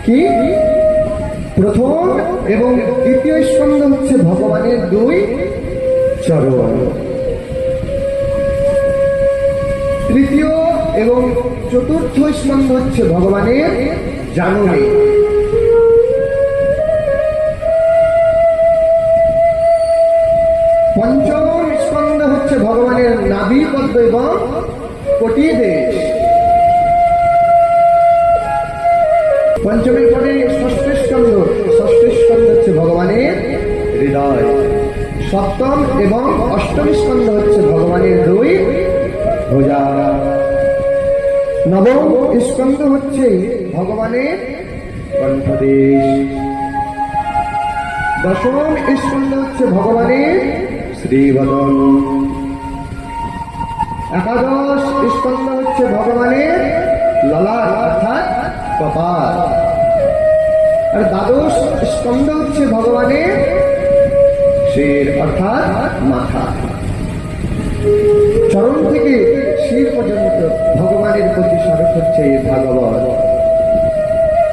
কি প্রথম এবং দ্বিতীয় স্কন্ধ হচ্ছে ভগবানের দুই চরণ, তৃতীয় এবং চতুর্থ স্কন্ধ হচ্ছে ভগবানের জানুনি, পঞ্চম স্কন্ধ হচ্ছে ভগবানের নাভি পদ্ম এবং কোটি দেশ, পঞ্চমের পরে ষষ্ঠ স্কন্ধ হচ্ছে ভগবানের হৃদয়, সপ্তম এবং অষ্টম স্কন্ধ হচ্ছে ভগবানের দুই ভুজা, নবম স্কন্ধ হচ্ছে ভগবানের কণ্ঠদেশ, দশম স্কন্ধ হচ্ছে ভগবানের শ্রীবদন, একাদশ স্কন্ধ হচ্ছে ভগবানের ললাট অর্থাৎ কপাল, আর দ্বাদশ স্কন্ধ হচ্ছে ভগবানের শির অর্থাৎ মাথা। চরণ থেকে শির পর্যন্ত ভগবানের প্রতি স্মারক হচ্ছে ভাগবত।